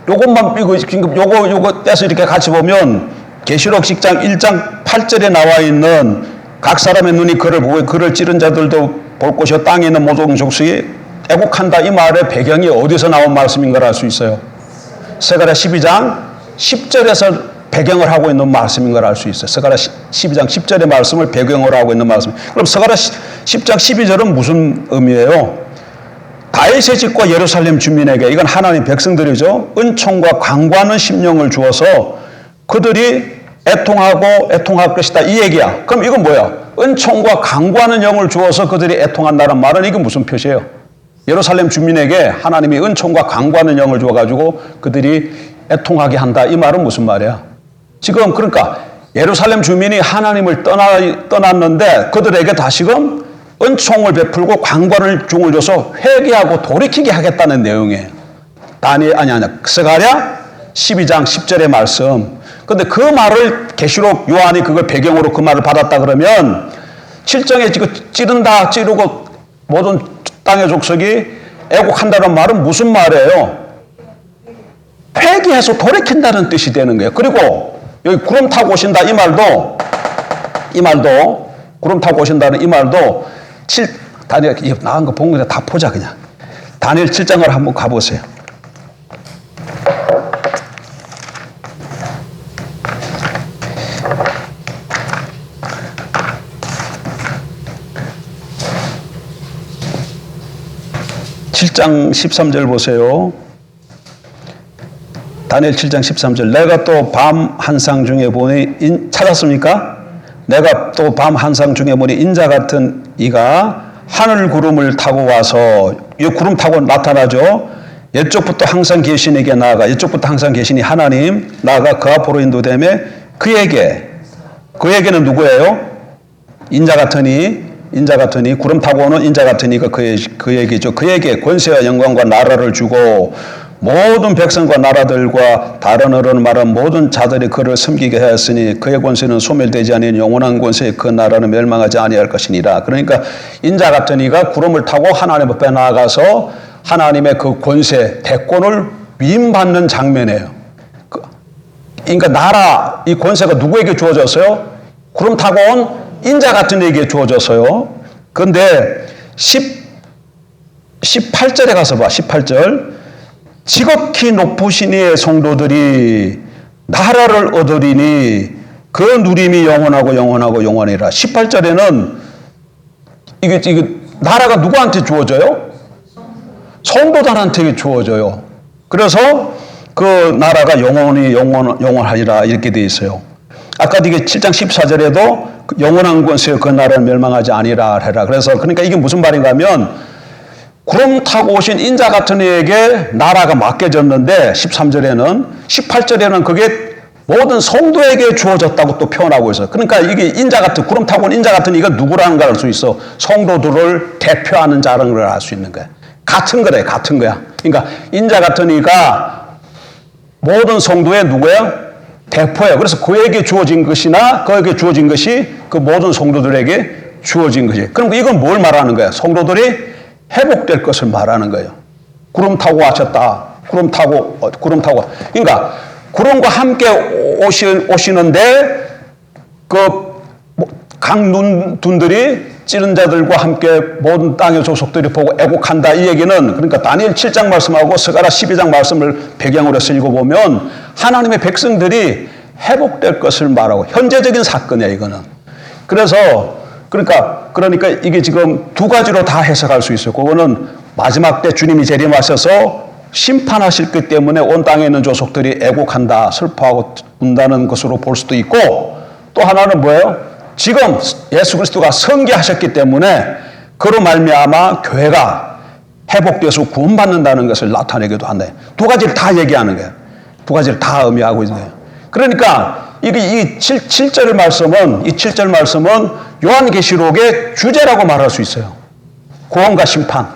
요것만 요거 떼서 이렇게 같이 보면 계시록 10장 1장 8절에 나와 있는 각 사람의 눈이 그를 보고 그를 찌른 자들도 볼 것이요 땅에 있는 모든 족속이 애곡한다. 이 말의 배경이 어디서 나온 말씀인 걸 알 수 있어요. 스가랴 12장 10절에서 배경을 하고 있는 말씀인 걸 알 수 있어요. 스가랴 12장 10절의 말씀을 배경으로 하고 있는 말씀. 그럼 스가랴 10장 12절은 무슨 의미예요? 다윗의 집과 예루살렘 주민에게 이건 하나님 백성들이죠. 은총과 강구하는 심령을 주어서 그들이 애통할 것이다. 이 얘기야. 그럼 이건 뭐야? 은총과 강구하는 영을 주어서 그들이 애통한다는 말은 이게 무슨 표시예요? 예루살렘 주민에게 하나님이 은총과 강구하는 영을 주어가지고 그들이 애통하게 한다. 이 말은 무슨 말이야? 지금 그러니까 예루살렘 주민이 하나님을 떠났는데 그들에게 다시금 은총을 베풀고 강구하는 종을 줘서 회개하고 돌이키게 하겠다는 내용이에요. 스가랴 12장 10절의 말씀. 근데 그 말을 계시록 요한이 그걸 배경으로 그 말을 받았다 그러면 7장에 지금 찌르고 모든 땅의 족속이 애곡한다는 말은 무슨 말이에요? 회개해서 돌이킨다는 뜻이 되는 거예요. 그리고 여기 구름 타고 오신다 이 말도 구름 타고 오신다는 이 말도 다니엘 나간 거 본 거 다 보자 그냥. 다니엘 7장을 한번 가보세요. (7장 13절) 보세요. 다니엘 7장 13절 내가 또 밤 한상 중에 보니 찾았습니까? 내가 또 밤 한상 중에 보니 인자 같은 이가 하늘 구름을 타고 와서 이 구름 타고 나타나죠. 이쪽부터 항상 계신에게 나아가 이쪽부터 항상 계시니 하나님 나아가 그 앞으로 인도되며 그에게는 누구예요? 인자 같으니 구름 타고 오는 인자 같으니가 그에게죠. 그에게 권세와 영광과 나라를 주고 모든 백성과 나라들과 다른 어른 말한 모든 자들이 그를 섬기게 하였으니 그의 권세는 소멸되지 아니한 영원한 권세 그 나라는 멸망하지 아니할 것이니라. 그러니까 인자 같은 이가 구름을 타고 하나님 앞에 나아가서 하나님의 그 권세 대권을 위임받는 장면이에요. 그러니까 이 권세가 누구에게 주어졌어요? 구름 타고 온 인자 같은 이에게 주어졌어요. 그런데 18절에 가서 봐. 18절 지극히 높으신 이의 성도들이 나라를 얻으리니 그 누림이 영원하고 영원하고 영원이라. 18절에는 이게 나라가 누구한테 주어져요? 성도들한테 주어져요. 그래서 그 나라가 영원하리라 이렇게 되어 있어요. 아까 이게 7장 14절에도 영원한 권세 그 나라는 멸망하지 아니라 해라. 그래서 그러니까 이게 무슨 말인가 하면 구름 타고 오신 인자 같은 이에게 나라가 맡겨졌는데 13절에는 18절에는 그게 모든 성도에게 주어졌다고 또 표현하고 있어요. 그러니까 이게 인자 같은 구름 타고 온 인자 같은 이가 누구라는 걸 알 수 있어. 성도들을 대표하는 자라는 걸 알 수 있는 거야. 같은 거래, 같은 거야. 그러니까 인자 같은 이가 모든 성도의 누구예요? 대표예요. 그래서 그에게 주어진 것이나 그에게 주어진 것이 그 모든 성도들에게 주어진 것이. 그럼 이건 뭘 말하는 거야? 성도들이 회복될 것을 말하는 거예요. 구름 타고 와셨다. 구름 타고. 그러니까 구름과 함께 오시는데 그 강눈들이 찌른 자들과 함께 모든 땅의 족속들이 보고 애곡한다. 이 얘기는 그러니까 다니엘 7장 말씀하고 스가랴 12장 말씀을 배경으로 해서 읽어보면 하나님의 백성들이 회복될 것을 말하고 현재적인 사건이야 이거는. 그래서 그러니까 이게 지금 두 가지로 다 해석할 수 있어요. 그거는 마지막 때 주님이 재림하셔서 심판하실 것 때문에 온 땅에 있는 족속들이 애곡한다, 슬퍼하고 운다는 것으로 볼 수도 있고, 또 하나는 뭐예요? 지금 예수 그리스도가 승계하셨기 때문에 그로 말미암아 교회가 회복돼서 구원받는다는 것을 나타내기도 한다. 두 가지를 다 얘기하는 거예요. 두 가지를 다 의미하고 있는 거예요. 그러니까 이 7절 말씀은 요한계시록의 주제라고 말할 수 있어요. 구원과 심판.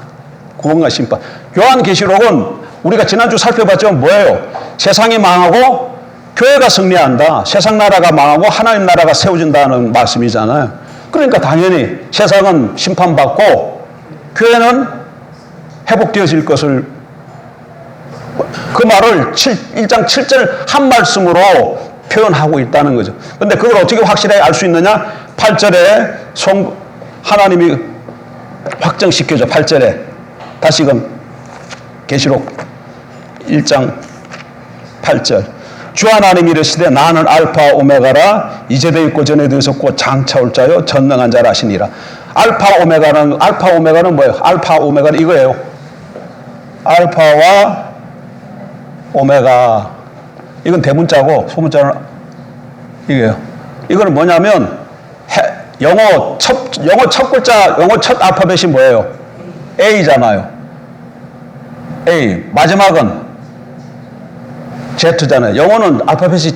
요한계시록은 우리가 지난주 살펴봤지만 뭐예요? 세상이 망하고 교회가 승리한다. 세상 나라가 망하고 하나님 나라가 세워진다는 말씀이잖아요. 그러니까 당연히 세상은 심판받고 교회는 회복되어질 것을, 그 말을 1장 7절 한 말씀으로 표현하고 있다는 거죠. 그런데 그걸 어떻게 확실하게 알 수 있느냐? 8절에 하나님이 확정시켜줘. 8절에 다시금 계시록 1장 8절 주 하나님이 이르시되 나는 알파 오메가라 이제도 있고 전에도 있었고 장차 올 자요 전능한 자라 하시니라. 알파 오메가는 뭐예요? 알파 오메가는 이거예요. 알파와 오메가, 이건 대문자고 소문자는 이게요. 이거는 뭐냐면 영어 첫 글자, 영어 첫 알파벳이 뭐예요? A잖아요. A. 마지막은 Z잖아요. 영어는 알파벳이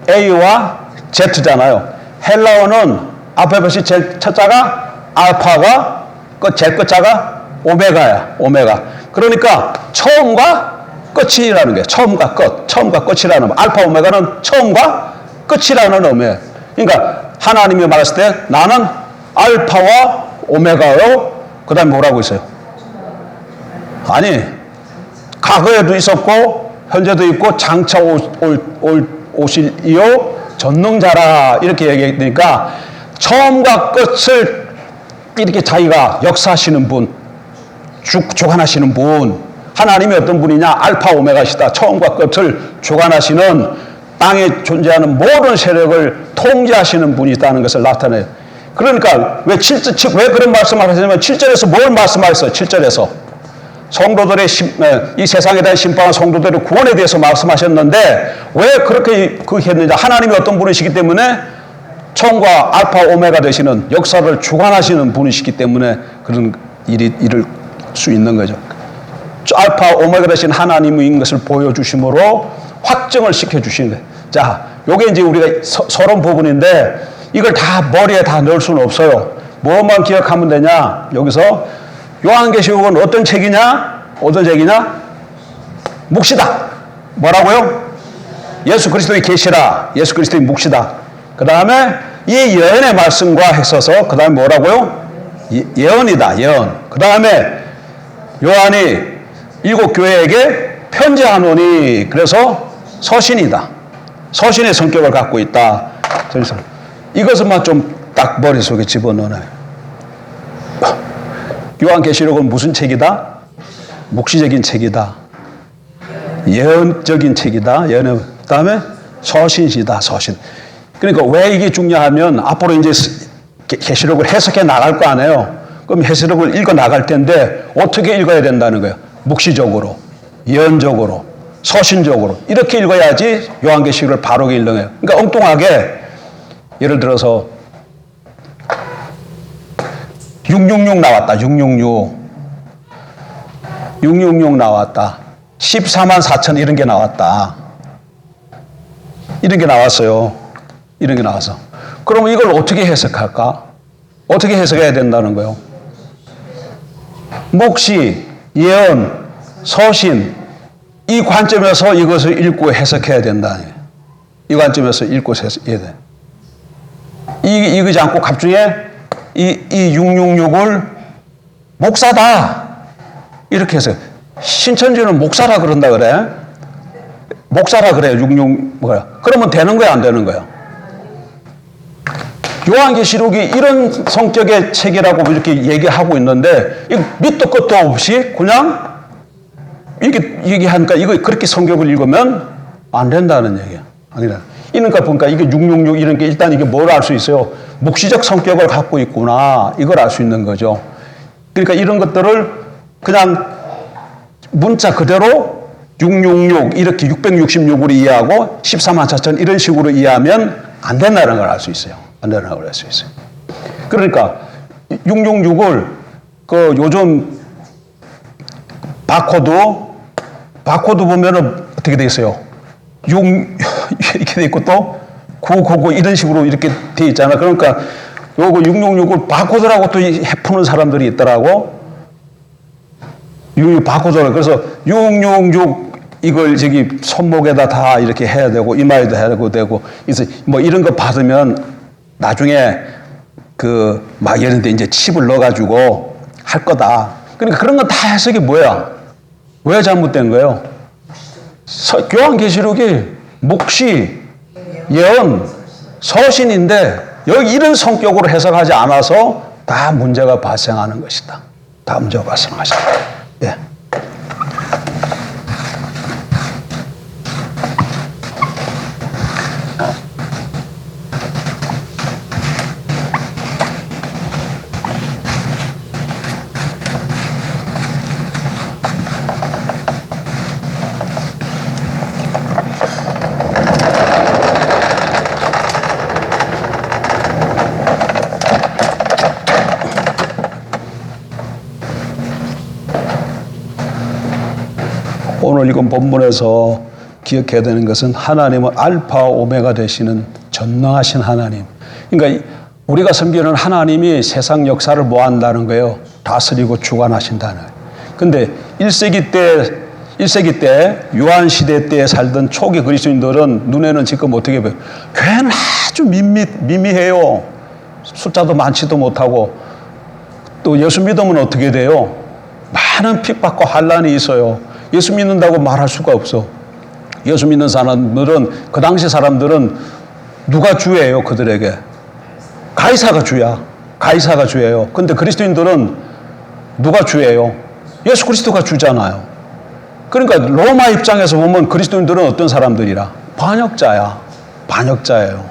A와 Z잖아요. 헬라어는 알파벳이 제일 첫 자가 알파가 제일 끝자가 오메가야. 오메가. 그러니까 처음과 끝이라는 거예요. 처음과 끝이라는 거. 알파 오메가는 처음과 끝이라는 의미예요. 그러니까 하나님이 말했을 때 나는 알파와 오메가요. 그 다음에 뭐라고 있어요? 아니, 과거에도 있었고 현재도 있고 장차 오실 이요 전능자라 이렇게 얘기하니까 처음과 끝을 이렇게 자기가 역사하시는 분, 주관하시는 분, 하나님이 어떤 분이냐? 알파 오메가시다. 처음과 끝을 주관하시는, 땅에 존재하는 모든 세력을 통제하시는 분이 있다는 것을 나타내요. 그러니까 왜 그런 말씀을 하시냐면 7절에서 뭘 말씀하셨어요? 7절에서 성도들의 이 세상에 대한 심판과 성도들의 구원에 대해서 말씀하셨는데 왜 그렇게 했느냐? 하나님이 어떤 분이시기 때문에 처음과 알파 오메가 되시는 역사를 주관하시는 분이시기 때문에 그런 일을 수 있는 거죠. 알파 오메가 되신 하나님인 것을 보여주심으로 확정을 시켜주시는 거예요. 자, 요게 이제 우리가 서론 부분인데 이걸 다 머리에 다 넣을 수는 없어요. 뭐만 기억하면 되냐? 여기서 요한계시록은 어떤 책이냐? 묵시다. 뭐라고요? 예수 그리스도의 계시라. 예수 그리스도의 묵시다. 그 다음에 이 예언의 말씀과 했어서 그 다음에 뭐라고요? 예언이다. 예언. 그 다음에 요한이 7 교회에게 편지하노니, 그래서 서신이다. 서신의 성격을 갖고 있다. 그래서 이것만 좀 딱 머릿속에 집어넣어요. 요한계시록은 무슨 책이다? 묵시적인 책이다. 예언적인 책이다. 그다음에 서신시다. 서신. 그러니까 왜 이게 중요하면 앞으로 이제 계시록을 해석해 나갈 거 아니에요. 그럼 해석을 읽어 나갈 텐데 어떻게 읽어야 된다는 거예요. 묵시적으로, 예언적으로, 서신적으로 이렇게 읽어야지 요한계시록을 바르게 읽는 거예요. 그러니까 엉뚱하게 예를 들어서 666 나왔다. 666 나왔다. 14만 4천 이런 게 나왔다. 이런 게 나왔어요. 이런 게 나와서. 그러면 이걸 어떻게 해석할까? 어떻게 해석해야 된다는 거예요? 묵시, 예언, 서신 이 관점에서 이것을 읽고 해석해야 된다는 거예요. 이 관점에서 읽고 해석해야 돼. 이거지 않고 갑중에 이 666을 목사다 이렇게 해서 신천지는 목사라 그런다 그래. 목사라 그래요. 66 뭐야? 그러면 되는 거야 안 되는 거야? 요한계시록이 이런 성격의 책이라고 이렇게 얘기하고 있는데 밑도 끝도 없이 그냥 이렇게 얘기하니까 이거 그렇게 성경을 읽으면 안 된다는 얘기야. 아니라 이러니까 보니까 이게 666 이런 게 일단 이게 뭘 알 수 있어요? 묵시적 성격을 갖고 있구나 이걸 알 수 있는 거죠. 그러니까 이런 것들을 그냥 문자 그대로 666 이렇게 666으로 이해하고 14만 4천 이런 식으로 이해하면 안 된다는 걸 알 수 있어요. 안 된다는 걸 알 수 있어요. 그러니까 666을 그 요즘 바코드 보면은 어떻게 돼 있어요? 6 이렇게 돼 있고 또 999 이런 식으로 이렇게 돼 있잖아. 그러니까 요거 666을 바코드라고 또 해푸는 사람들이 있더라고. 666 바코드라고. 그래서 666 이걸 저기 손목에다 다 이렇게 해야 되고 이마에도 해야 되고 그래서 뭐 이런 거 받으면 나중에 그 막 예를 들어 이제 칩을 넣어가지고 할 거다. 그러니까 그런 건 다 해석이 뭐야? 왜 잘못된 거예요? 요한계시록이 묵시, 예언, 서신인데 여기 이런 성격으로 해석하지 않아서 다 문제가 발생하는 것이다. 다 문제가 발생하시다. 예. 오늘 읽은 본문에서 기억해야 되는 것은 하나님은 알파 오메가 되시는 전능하신 하나님. 그러니까 우리가 섬기는 하나님이 세상 역사를 뭐 한다는 거예요? 다스리고 주관하신다는 거예요. 근데 1세기 때 요한 시대 때 살던 초기 그리스도인들은 눈에는 지금 어떻게 보여요? 교회는 아주 미미해요. 숫자도 많지도 못하고 또 예수 믿으면 어떻게 돼요? 많은 핍박과 환난이 있어요. 예수 믿는다고 말할 수가 없어. 예수 믿는 사람들은 그 당시 사람들은 누가 주예요? 그들에게 가이사가 주야. 가이사가 주예요. 근데 그리스도인들은 누가 주예요? 예수 그리스도가 주잖아요. 그러니까 로마 입장에서 보면 그리스도인들은 어떤 사람들이라? 반역자야. 반역자예요.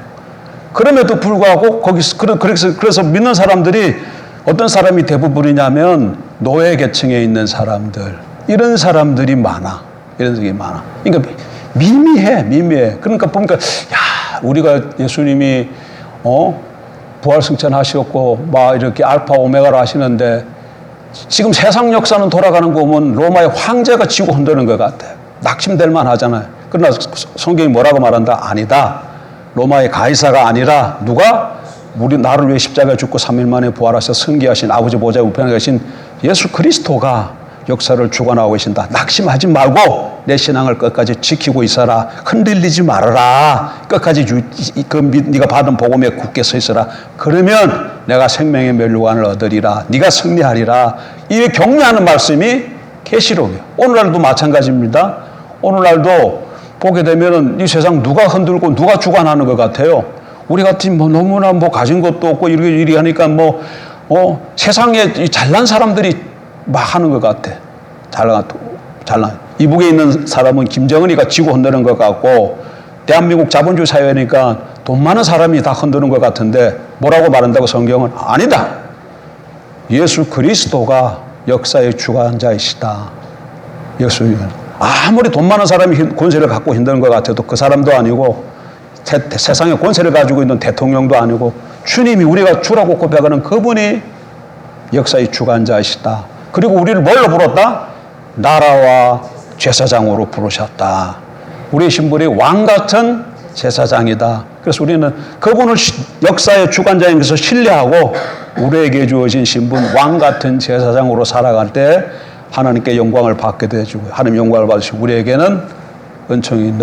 그럼에도 불구하고 그래서 믿는 사람들이 어떤 사람이 대부분이냐면 노예 계층에 있는 사람들. 이런 사람들이 많아. 이런 사람이 많아. 그러니까 미미해. 그러니까 보니까 야, 우리가 예수님이 부활 승천하셨고 막 이렇게 알파 오메가로 하시는데 지금 세상 역사는 돌아가는 거 보면 로마의 황제가 지고 흔드는 것 같아. 낙심될 만하잖아요. 그러나 성경이 뭐라고 말한다? 아니다. 로마의 가이사가 아니라 누가? 우리 나를 위해 십자가에 죽고 3일 만에 부활하셔 승리하신 아버지 보좌에 우편에 계신 예수 그리스도가 역사를 주관하고 계신다. 낙심하지 말고 내 신앙을 끝까지 지키고 있어라. 흔들리지 말아라. 끝까지 네가 받은 복음에 굳게 서 있어라. 그러면 내가 생명의 멸류관을 얻으리라. 네가 승리하리라. 이 격려하는 말씀이 계시록이에요. 오늘날도 마찬가지입니다. 오늘날도 보게 되면은 이 세상 누가 흔들고 누가 주관하는 것 같아요. 우리 같이 뭐 너무나 뭐 가진 것도 없고 이리 하니까 세상에 잘난 사람들이 막 하는 것 같아. 잘난. 이북에 있는 사람은 김정은이가 지구 흔드는 것 같고 대한민국 자본주의 사회니까 돈 많은 사람이 다 흔드는 것 같은데 뭐라고 말한다고 성경은? 아니다. 예수 그리스도가 역사의 주관자이시다. 아무리 돈 많은 사람이 권세를 갖고 흔드는 것 같아도 그 사람도 아니고 세상에 권세를 가지고 있는 대통령도 아니고 주님이 우리가 주라고 고백하는 그분이 역사의 주관자이시다. 그리고 우리를 뭘로 불렀다? 나라와 제사장으로 부르셨다. 우리의 신분이 왕 같은 제사장이다. 그래서 우리는 그분을 역사의 주관자인 것을 신뢰하고 우리에게 주어진 신분 왕 같은 제사장으로 살아갈 때 하나님께 영광을 받게 되어지고 하나님 영광을 받으시고 우리에게는 은총이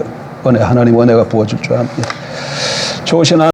은혜 하나님 은혜가 부어질 줄 압니다. 좋으신